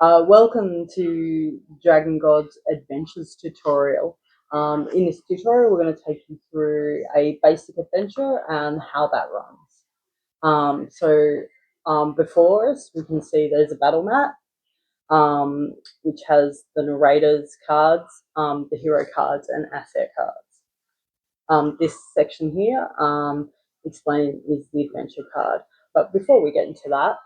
Welcome to Dragon God's Adventures tutorial. In this tutorial, we're going to take you through a basic adventure and how that runs. Before us, we can see there's a battle map, which has the narrator's cards, the hero cards, and asset cards. This section here is the adventure card. But before we get into that,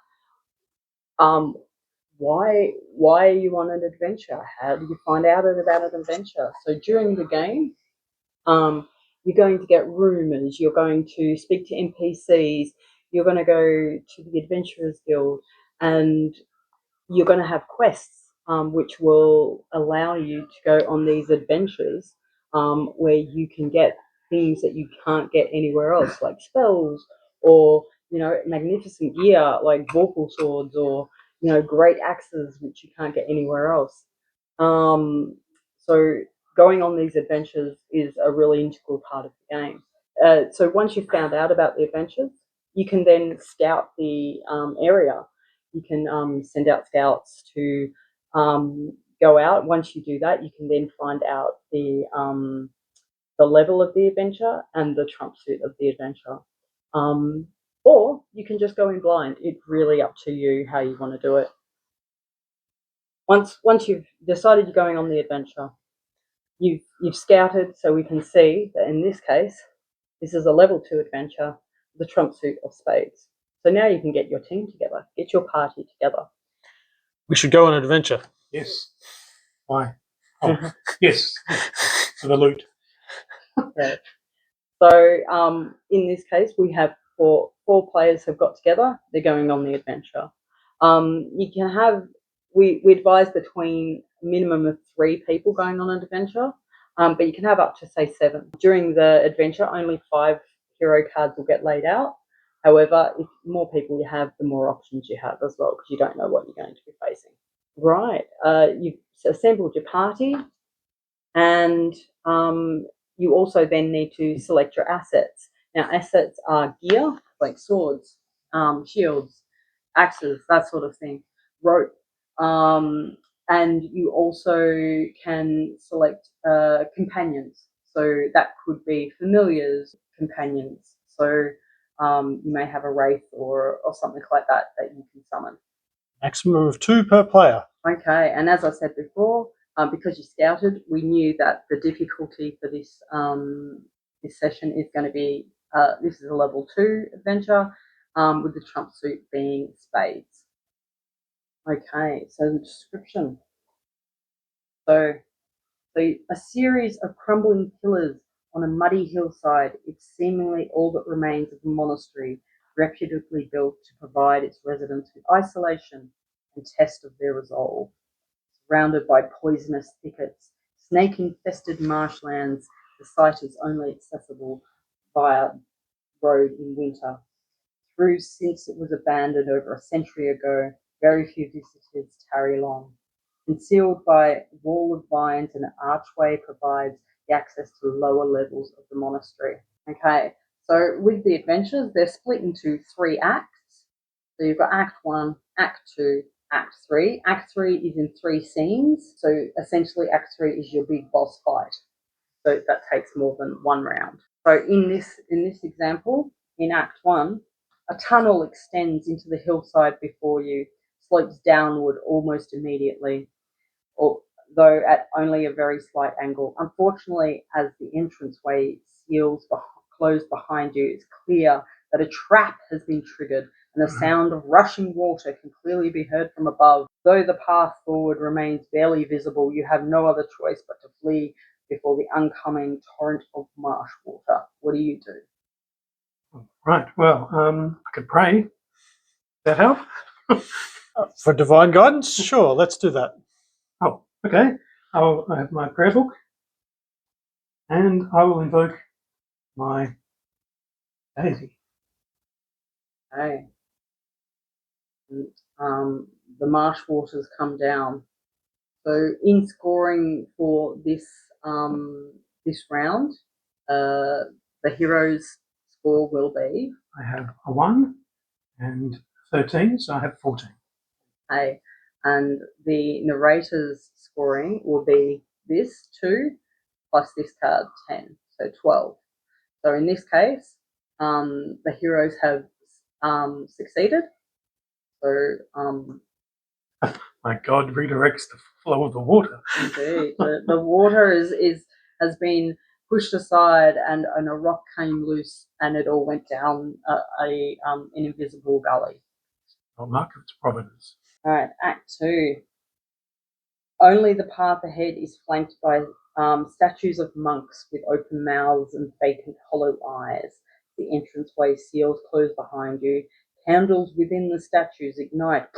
why are you on an adventure? How do you find out about an adventure? So during the game, you're going to get rumors, you're going to speak to NPCs, you're going to go to the Adventurers Guild, and you're going to have quests, which will allow you to go on these adventures, where you can get things that you can't get anywhere else, like spells or magnificent gear like Vorpal swords or great axes, which you can't get anywhere else. So going on these adventures is a really integral part of the game. So once you've found out about the adventures, you can then scout the area. You can send out scouts to go out. Once you do that, you can then find out the level of the adventure and the trump suit of the adventure. Or you can just go in blind. It's really up to you how you want to do it. Once you've decided you're going on the adventure, you've scouted, so we can see that in this case, this is a level 2 adventure, the trump suit of spades. So now you can get your team together, get your party together. We should go on an adventure. Yes. Why? Oh, yes. For the loot. Yeah. So in this case, we have four players have got together. They're going on the adventure. You can have, we advise between a minimum of 3 people going on an adventure, but you can have up to, say, 7. During the adventure, only 5 hero cards will get laid out. However, if more people you have, the more options you have as well, because you don't know what you're going to be facing. Right. You've assembled your party, and you also then need to select your assets. Now, assets are gear, like swords, shields, axes, that sort of thing, rope. And you also can select companions. So that could be familiars, companions. So you may have a wraith or something like that you can summon. Maximum of 2 per player. Okay, and as I said before, because you scouted, we knew that the difficulty for this this session is going to be, this is a level 2 adventure, with the trump suit being spades. Okay, so the description. So a series of crumbling pillars on a muddy hillside, it's seemingly all that remains of a monastery, reputably built to provide its residents with isolation and test of their resolve. Surrounded by poisonous thickets, snake-infested marshlands, the site is only accessible via road in winter. Since it was abandoned over a century ago, very few visitors tarry long. Concealed by a wall of vines, and an archway provides the access to the lower levels of the monastery. Okay, so with the adventures, they're split into 3 acts. So you've got Act 1, Act 2, Act 3. Act 3 is in 3 scenes. So essentially Act 3 is your big boss fight. So that takes more than 1 round. So in this example, in Act 1, a tunnel extends into the hillside before you, slopes downward almost immediately, though at only a very slight angle. Unfortunately, as the entranceway closed behind you, it's clear that a trap has been triggered, and the sound of rushing water can clearly be heard from above. Though the path forward remains barely visible, you have no other choice but to flee before the oncoming torrent of marsh water. What do you do? Right, well, I could pray. Does that help? For divine guidance? Sure, let's do that. Oh, okay. I have my prayer book, and I will invoke my deity. Okay. The marsh waters come down. So in scoring for this this round, the hero's score will be. I have a 1 and 13, so I have 14. Okay, and the narrator's scoring will be this 2 plus this card 10, so 12. So in this case, the heroes have succeeded. So My God redirects the flow of the water. indeed, the water has been pushed aside, and a rock came loose, and it all went down an invisible gully. Well, mark of its providence. All right, Act 2. Only the path ahead is flanked by statues of monks with open mouths and vacant hollow eyes. The entranceway seals close behind you. Candles within the statues ignite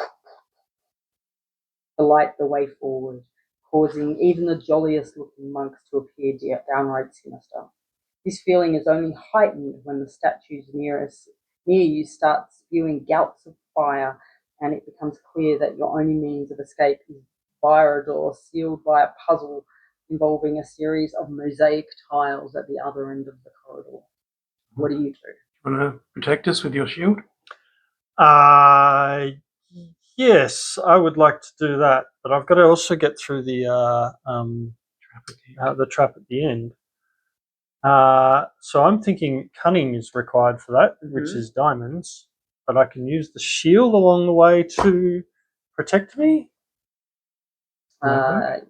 to light the way forward, causing even the jolliest looking monks to appear downright sinister. This feeling is only heightened when the statues near you start spewing gouts of fire, and it becomes clear that your only means of escape is via a door sealed by a puzzle involving a series of mosaic tiles at the other end of the corridor. What do you do? You want to protect us with your shield? Yes, I would like to do that, but I've got to also get through the trap at the end. So I'm thinking cunning is required for that, which is diamonds, but I can use the shield along the way to protect me. Can?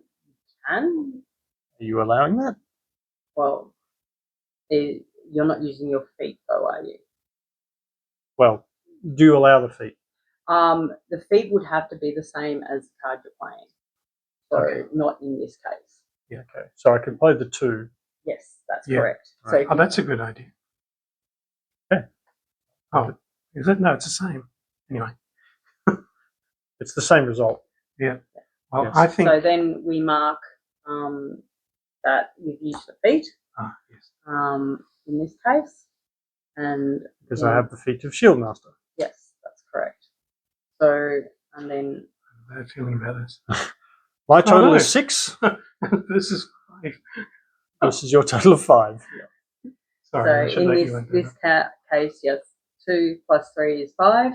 Are you allowing that? Well, you're not using your feet though, are you? Well, do you allow the feet? The feet would have to be the same as the card you're playing. So Okay. not in this case. Yeah. Okay. So I can play the 2. Yes, that's Yeah. correct. Right. So That's a good idea. Yeah. Oh, is it? No, it's the same. Anyway. It's the same result. Yeah. Well, Yes. I think. So then we mark that you've used the feet Yes. in this case. And Because I have the feat of Shield Master. yes, that's correct. So, and then I have a bad feeling about this. My total no. is 6. This is 5. This is your total of 5. Sorry, I so should in let you into this case, yes, 2 plus 3 is 5,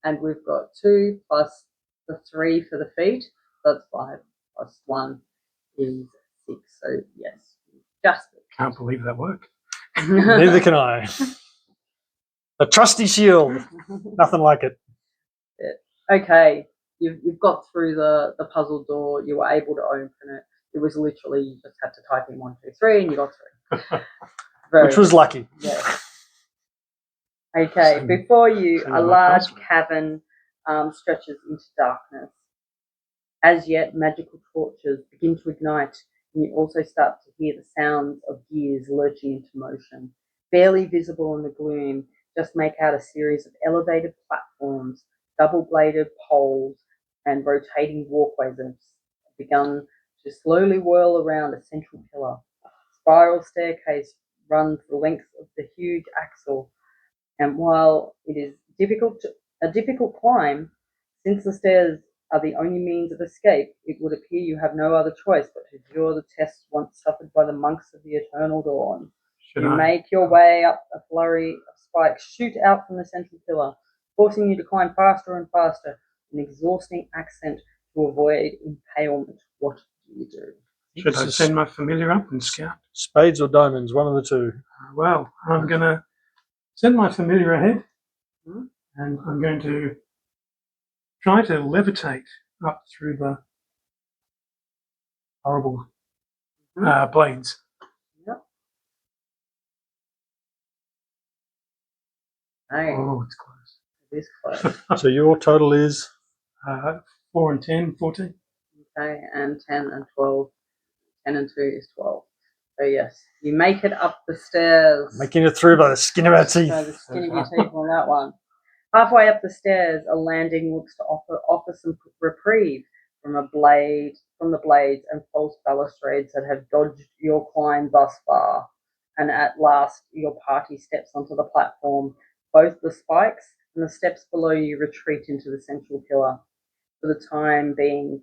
and we've got 2 plus the 3 for the feet. So that's 5 plus 1 is 6. So yes, just Can't believe that worked. Neither can I. A trusty shield. Nothing like it. Okay, you've got through the puzzle door. You were able to open it. It was literally you just had to type in 1, 2, 3, and you got through. Which was lucky. Yeah. Okay, before you, a large cavern stretches into darkness. As yet, magical torches begin to ignite, and you also start to hear the sounds of gears lurching into motion. Barely visible in the gloom, just make out a series of elevated platforms, double-bladed poles, and rotating walkways have begun to slowly whirl around a central pillar. Spiral staircase runs the length of the huge axle, and while it is a difficult climb, since the stairs are the only means of escape, it would appear you have no other choice but to endure the tests once suffered by the monks of the Eternal Dawn. You make your way up a flurry of spikes, shoot out from the central pillar, forcing you to climb faster and faster, an exhausting ascent to avoid impalement. What do you do? Should I send my familiar up and scout? Spades or diamonds, one of the two. Well, I'm going to send my familiar ahead, and I'm going to try to levitate up through the horrible blades. Yep. Oh, it's close. It is close. So your total is? 4 and 10, 14. Okay, and 10 and 12. 10 and 2 is 12. So yes, you make it up the stairs. Making it through by the skin of our teeth. By the skin of your teeth on that one. Halfway up the stairs, a landing looks to offer some reprieve from the blades and false balustrades that have dodged your climb thus far. And at last, your party steps onto the platform. Both the spikes and the steps below you retreat into the central pillar. For the time being,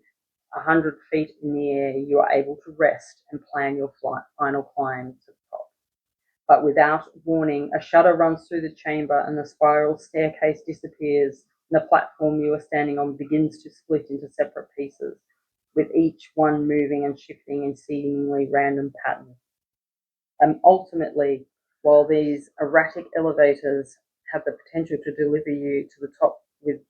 100 feet in the air, you are able to rest and plan your final climb to the top. But without warning, a shudder runs through the chamber and the spiral staircase disappears, The platform you are standing on begins to split into separate pieces, with each one moving and shifting in seemingly random patterns. Ultimately, while these erratic elevators have the potential to deliver you to the top with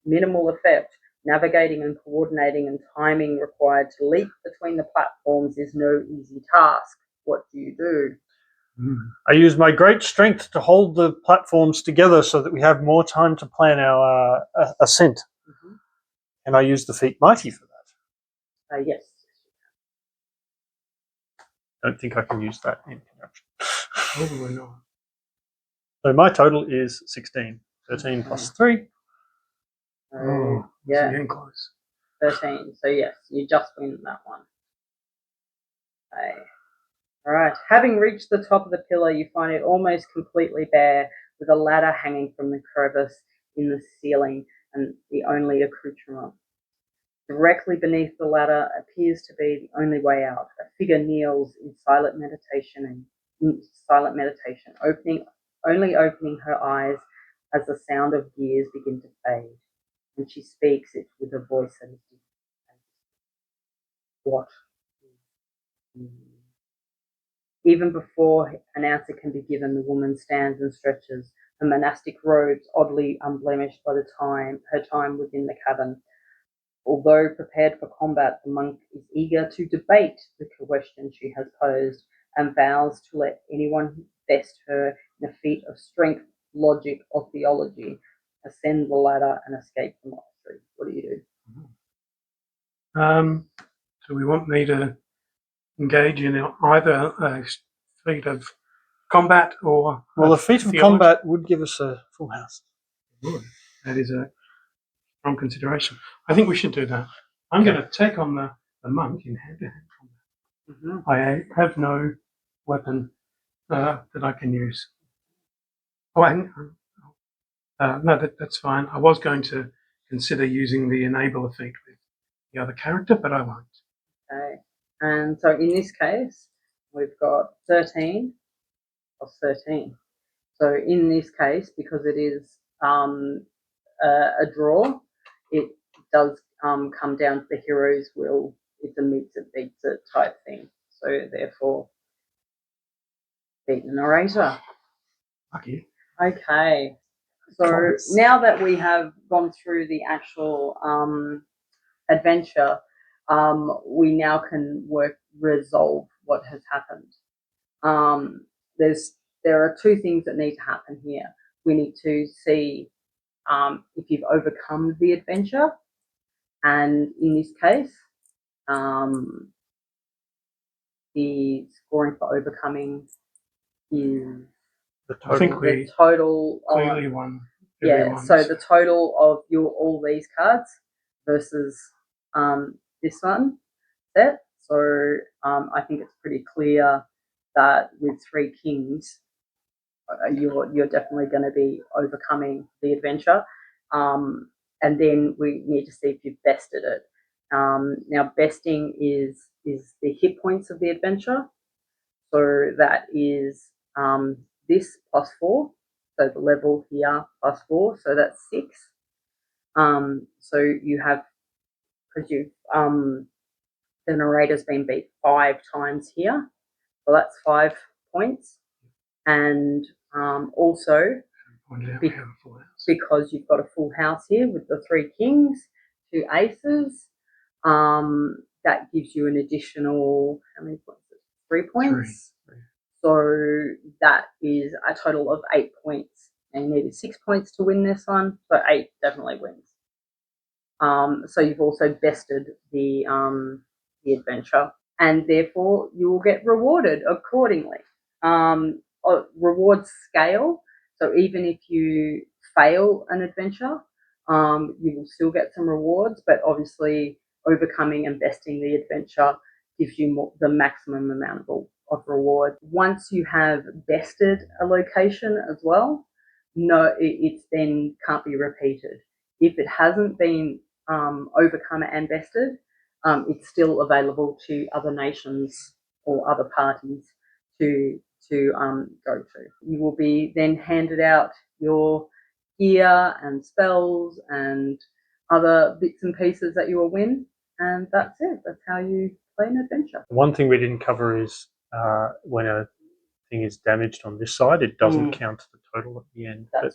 minimal effect, navigating and coordinating and timing required to leap between the platforms is no easy task. What do you do? I use my great strength to hold the platforms together so that we have more time to plan our ascent. And I use the feat Mighty for that. Yes. I don't think I can use that in conjunction. Probably not. So my total is 16. 13 plus 3. Oh, yeah, getting close. 13. So yes, you just win that one. Okay. All right. Having reached the top of the pillar, you find it almost completely bare, with a ladder hanging from the crevice in the ceiling and the only accoutrement. Directly beneath the ladder appears to be the only way out. A figure kneels in silent meditation, only opening her eyes as the sound of gears begin to fade, and she speaks it with a voice that is deep. What? Even before an answer can be given, the woman stands and stretches, her monastic robes oddly unblemished by her time within the cabin. Although prepared for combat, the monk is eager to debate the question she has posed and vows to let anyone best her in a feat of strength, logic, or theology ascend the ladder and escape the monastery. What do you do? So we want me to engage in either a feat of combat or... Well, the feat of combat would give us a full house. Good. That is a strong consideration. I think we should do that. I'm going to take on the monk in hand-to-hand combat. I have no weapon that I can use. Oh, no, that's fine. I was going to consider using the enabler feat with the other character, but I won't. Okay. And so in this case, we've got 13 plus 13. So in this case, because it is a draw, it does come down to the hero's will. It's a meets it, beats it type thing. So therefore, beat the narrator. Lucky. Okay. So now that we have gone through the actual adventure, we now can resolve what has happened. There are two things that need to happen here. We need to see if you've overcome the adventure, and in this case, the scoring for overcoming is I think we the total clearly won. Yeah, so the total of all these cards versus this one set. So I think it's pretty clear that with 3 kings, you're definitely going to be overcoming the adventure. And then we need to see if you've bested it. Now, besting is the hit points of the adventure. So that is this plus 4. So the level here plus 4. So that's 6. So you have, because you've the narrator's been beat 5 times here. So that's 5 points. And also, because you've got a full house here with the 3 kings, 2 aces, that gives you an additional, how many points? 3 points. 3. So that is a total of 8 points. And you needed 6 points to win this one, so 8 definitely wins. So you've also bested the adventure, and therefore you will get rewarded accordingly. Rewards scale, so even if you fail an adventure, you will still get some rewards, but obviously overcoming and besting the adventure gives you the maximum amount of reward. Once you have bested a location as well, it then can't be repeated. If it hasn't been overcome and bested, it's still available to other nations or other parties to go to. You will be then handed out your gear and spells and other bits and pieces that you will win. And that's it. That's how you play an adventure. One thing we didn't cover is when a thing is damaged on this side, it doesn't count the total at the end. That's